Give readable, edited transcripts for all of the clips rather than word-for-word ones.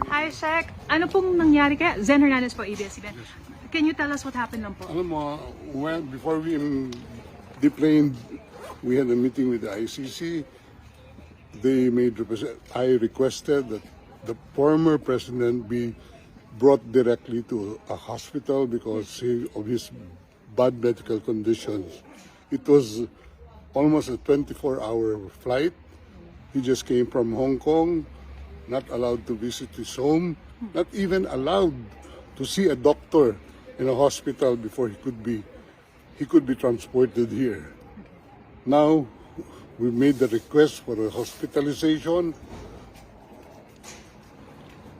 Hi, Sec. Ano pong nangyari kaya? Zen Hernandez po, ABS-CBN. Can you tell us what happened lang po? Alam mo, well, before we deplaned, we had a meeting with the ICC. I requested that the former president be brought directly to a hospital because of his bad medical conditions. It was almost a 24-hour flight. He just came from Hong Kong, not allowed to visit his home, not even allowed to see a doctor in a hospital before he could be transported here. Now, we made the request for a hospitalization,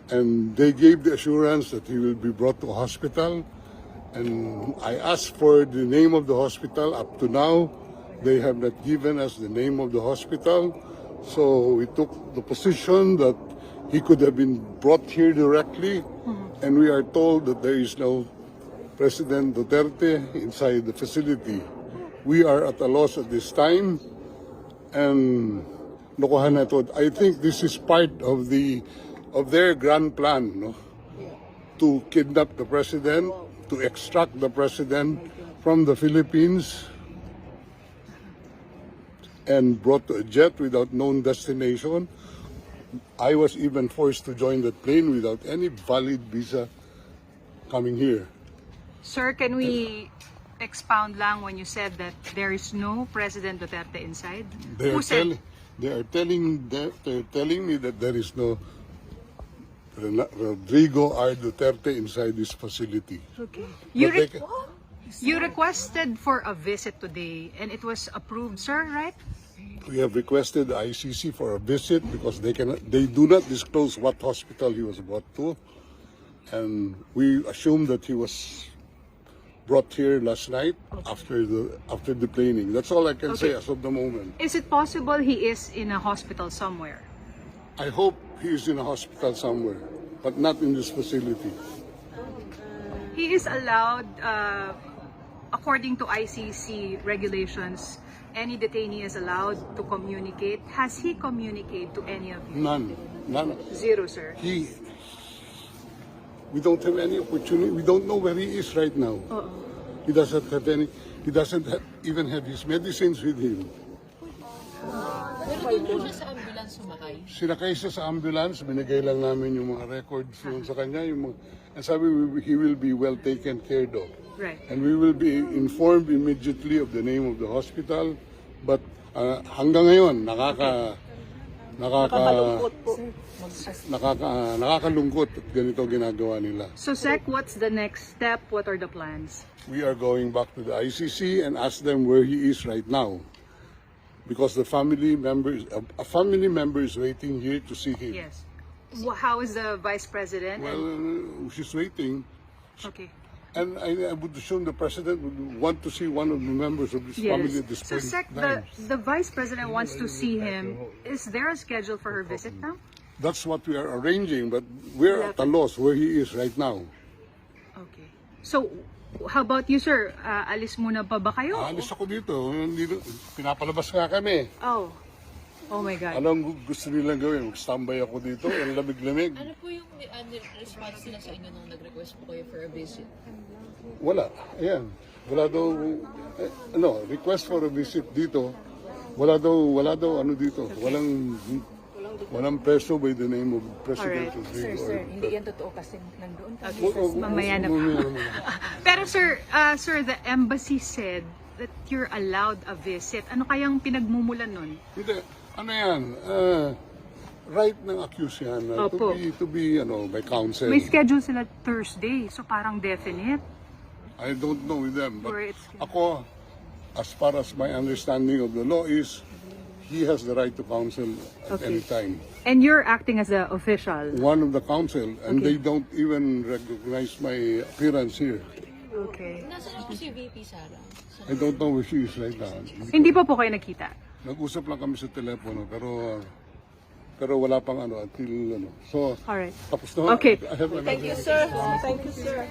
and they gave the assurance that he will be brought to a hospital. And I asked for the name of the hospital. Up to now, they have not given us the name of the hospital. So we took the position that he could have been brought here directly, and we are told that there is no President Duterte inside the facility. We are at a loss at this time, and lokohan na to. I think this is part of their grand plan, no? To kidnap the president, to extract the president from the Philippines and brought to a jet without known destination. I was even forced to join that plane without any valid visa coming here. Sir, can we expound lang when you said that there is no President Duterte inside? They Who said? are telling me that there is no Rodrigo R. Duterte inside this facility. Okay. But You requested for a visit today and it was approved, sir, right? we have requested the ICC for a visit because they do not disclose what hospital he was brought to, and we assume that he was brought here last night after the planing. That's all I can say as of the moment. Is it possible he is in a hospital somewhere? I hope he is in a hospital somewhere, but not in this facility. He is allowed, according to ICC regulations, any detainee is allowed to communicate. Has he communicated to any of you? None. Zero, sir. We don't have any opportunity. We don't know where he is right now. He doesn't have any. He doesn't even have his medicines with him. Pero doon po siya sa ambulance sumakay. Sinakay siya sa ambulance, binigay lang namin yung mga records doon sa kanya. And sabi, he will be well taken care of. Right. And we will be informed immediately of the name of the hospital. But hanggang ngayon, nakakalungkot at ganito ginagawa nila. So, Sec, what's the next step? What are the plans? We are going back to the ICC and ask them where he is right now. Because a family member is waiting here to see him. Yes. How is the Vice President? Well, she's waiting. Okay. And I would assume the president would want to see one of the members of his family at this So, point Sec, in time. the Vice President wants to see him. Is there a schedule for her visit now? That's what we are arranging, but we're at a loss where he is right now. Okay. So, how about you, sir? Alis muna pa ba kayo? Alis ako dito. Pinapalabas nga kami. Oh my God. Anong gusto nilang gawin? Mag-standby ako dito. Ang lamig-lamig. Ano po yung response nila sa inyo nung nag-request po kayo for a visit? Wala. Ayan. Wala daw, request for a visit dito. Wala daw ano dito. Walang preso by the name of President Rodrigo. Sir, hindi yan totoo kasi nandoon kami. Mamaya na. Pero sir, the embassy said that you're allowed a visit. Ano kayang pinagmumulan nun? Hindi. Ano yan? Right ng accused yan. Opo. To be by counsel. May schedule sila Thursday, so parang definite. I don't know with them. But Or it's- ako, as far as my understanding of the law is, he has the right to counsel at any time. And you're acting as the official. One of the counsel, and they don't even recognize my appearance here. Okay. Nasaan po si VP Sara? I don't know where she is right now. Hindi pa po kayo nakita? Nag-usap lang kami sa telepono, pero wala pang until So, Alright. tapos na. Okay. I have another- Thank you, sir. Thank you, sir.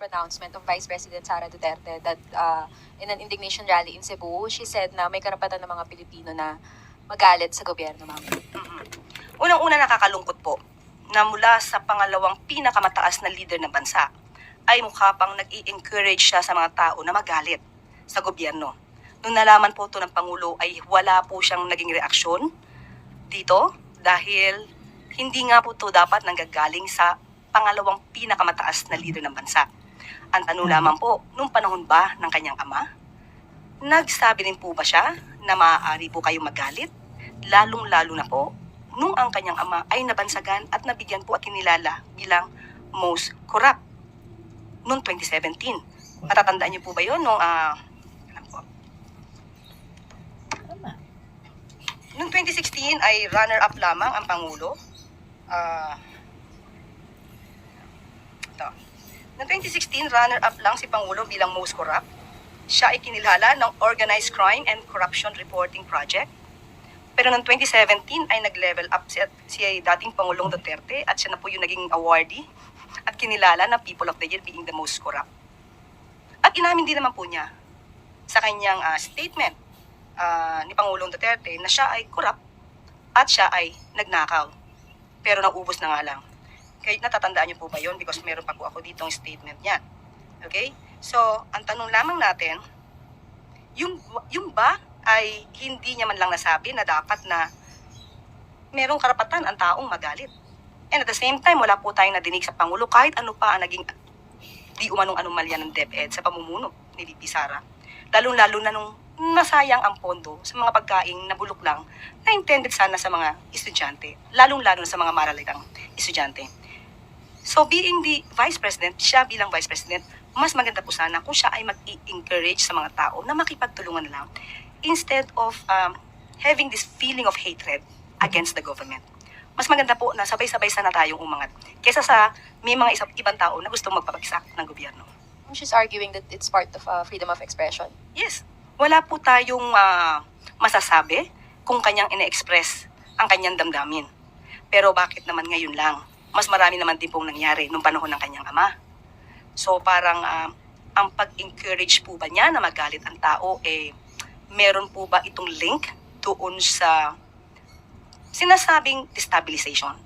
pronouncement of Vice President Sara Duterte that in an indignation rally in Cebu, she said na may karapatan ng mga Pilipino na magalit sa gobyerno, ma'am. Unang-una, nakakalungkot po na mula sa pangalawang pinakamataas na leader ng bansa ay mukha pang nag-i-encourage siya sa mga tao na magalit sa gobyerno. Nung nalaman po ito ng Pangulo ay wala po siyang naging reaksyon dito dahil hindi nga po ito dapat nanggagaling sa pangalawang pinakamataas na leader ng bansa. Ang tanong lamang po, nung panahon ba ng kanyang ama, nagsabi rin po ba siya na maaari po kayong magalit? Lalong-lalo na po nung ang kanyang ama ay nabansagan at nabigyan po at kinilala bilang most corrupt noong 2017. Matatandaan niyo po ba yun? Alam ko. Noong 2016 ay runner-up lamang ang Pangulo. Noong 2016, runner-up lang si Pangulo bilang most corrupt. Siya ay kinilala ng Organized Crime and Corruption Reporting Project. Pero noong 2017 ay nag-level up si dating Pangulong Duterte at siya na po yung naging awardee at kinilala na People of the Year being the most corrupt. At inamin din naman po niya sa kanyang statement ni Pangulong Duterte na siya ay corrupt at siya ay nagnakaw. Pero naubos na nga lang. Kaya natatandaan niyo po ba yun? Because meron pa po ako ditong statement niya. Okay? So, ang tanong lamang natin, yung ba ay hindi niya man lang nasabi na dapat na merong karapatan ang taong magalit. And at the same time, wala po tayong nadinig sa Pangulo kahit ano pa ang naging di umanong anomalya ng DepEd sa pamumuno ni VP Sara. Lalong-lalo na nung nasayang ang pondo sa mga pagkaing nabulok lang na intended sana sa mga estudyante. Lalong-lalo na sa mga maralitang estudyante. So being the Vice President, siya bilang Vice President, mas maganda po sana kung siya ay mag-encourage sa mga tao na makipagtulungan na lang instead of having this feeling of hatred against the government. Mas maganda po na sabay-sabay sana tayong umangat kesa sa may mga ibang tao na gustong magpapagsak ng gobyerno. She's arguing that it's part of freedom of expression. Yes, wala po tayong masasabi kung kanyang ine-express ang kanyang damdamin. Pero bakit naman ngayon lang? Mas marami naman din pong nangyari nung panahon ng kanyang ama. So parang ang pag-encourage po ba niya na magalit ang tao, meron po ba itong link doon sa sinasabing destabilization?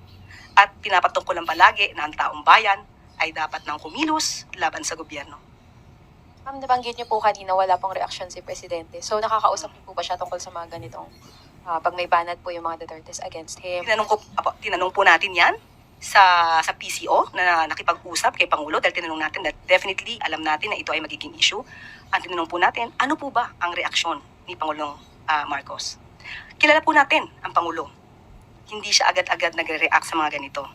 At pinapatungkol lang palagi na ang taong bayan ay dapat nang kumilos laban sa gobyerno. Ma'am, nabanggit niyo po kanina wala pong reaksyon si Presidente. So nakakausap niyo po ba siya tungkol sa mga ganitong pag may banat po yung mga Dutertes against him? Tinanong po natin yan sa PCO na nakipag-usap kay Pangulo dahil tinanong natin that definitely alam natin na ito ay magiging issue. Ang tinanong po natin, ano po ba ang reaksyon ni Pangulong Marcos? Kilala po natin ang Pangulo. Hindi siya agad-agad nagre-react sa mga ganito.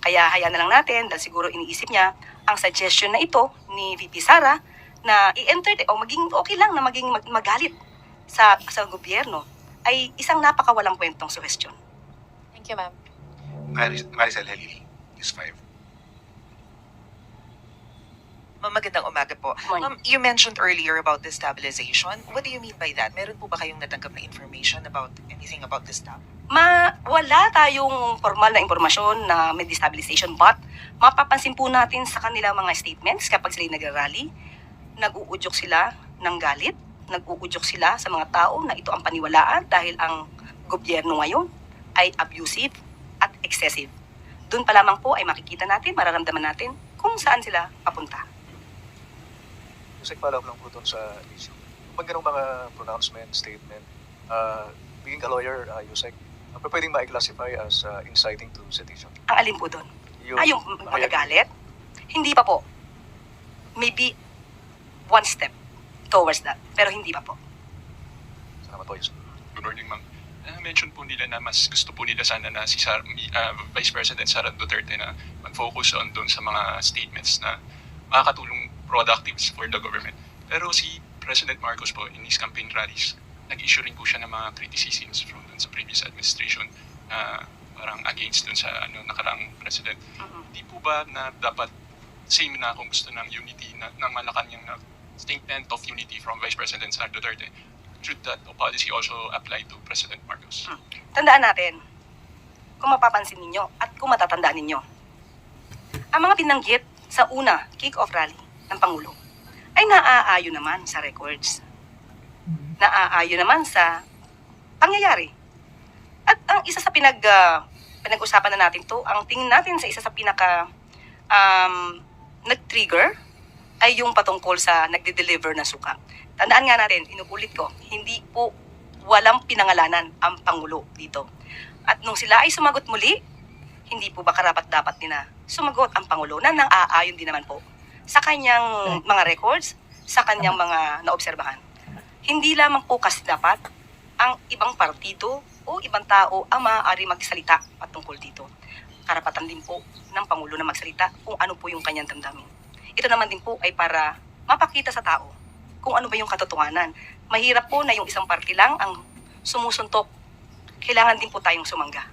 Kaya hayaan na lang natin dahil siguro iniisip niya ang suggestion na ito ni VP Sara na i-entertain o maging okay lang na maging magalit sa gobyerno ay isang napakawalang kwentong suggestion. Thank you, ma'am. Maricel Halili, News 5. Ma'am, magandang umaga po. Morning. Ma'am, you mentioned earlier about destabilization. What do you mean by that? Meron po ba kayong natanggap na information about anything about this topic? Wala tayong formal na impormasyon na may destabilization but mapapansin po natin sa kanilang mga statements kapag sila nag-rally, nag-uudyok sila ng galit, nag-uudyok sila sa mga tao na ito ang paniwalaan dahil ang gobyerno ngayon ay abusive at excessive. Doon pa lamang po ay makikita natin, mararamdaman natin kung saan sila papunta. Yusek, follow up lang po doon sa issue. Pag ganong mga pronouncement, statement, being a lawyer, Yusek, pwedeng ma-classify as inciting to sedition. Ang alin po doon? Yung magagalit? Hindi pa po. Maybe one step towards that. Pero hindi pa po. Salamat po, Yusek. Good morning, ma'am. Mention po nila na mas gusto po nila sana na si Vice President Sara Duterte na mag-focus on doon sa mga statements na makakatulong productive for the government. Pero si President Marcos po in his campaign rallies, nag-issue rin po siya ng mga criticisms from doon sa previous administration na parang against doon sa nakarang president. Di po ba na dapat same na kung gusto ng unity ng Malacanang na statement of unity from Vice President Sara Duterte? Should that policy also apply to President Marcos? Tandaan natin, kung mapapansin ninyo at kung matatandaan ninyo, ang mga binanggit sa una kick-off rally ng Pangulo ay naaayon naman sa records. Naaayon naman sa pangyayari. At ang isa sa pinag-usapan na natin to, ang tingin natin sa isa sa nag-trigger ay yung patungkol sa nagde-deliver ng suka. Tandaan nga natin, inuulit ko, hindi po walang pinangalanan ang Pangulo dito. At nung sila ay sumagot muli, hindi po ba karapat-dapat din na sumagot ang Pangulo na nang-aayon din naman po sa kanyang mga records, sa kanyang mga naobserbahan. Hindi lamang po kasi dapat ang ibang partido o ibang tao ang maaari magsalita patungkol dito. Karapatan din po ng Pangulo na magsalita kung ano po yung kanyang damdamin. Ito naman din po ay para mapakita sa tao kung ano ba yung katotohanan. Mahirap po na yung isang party lang ang sumusuntok. Kailangan din po tayong sumangga.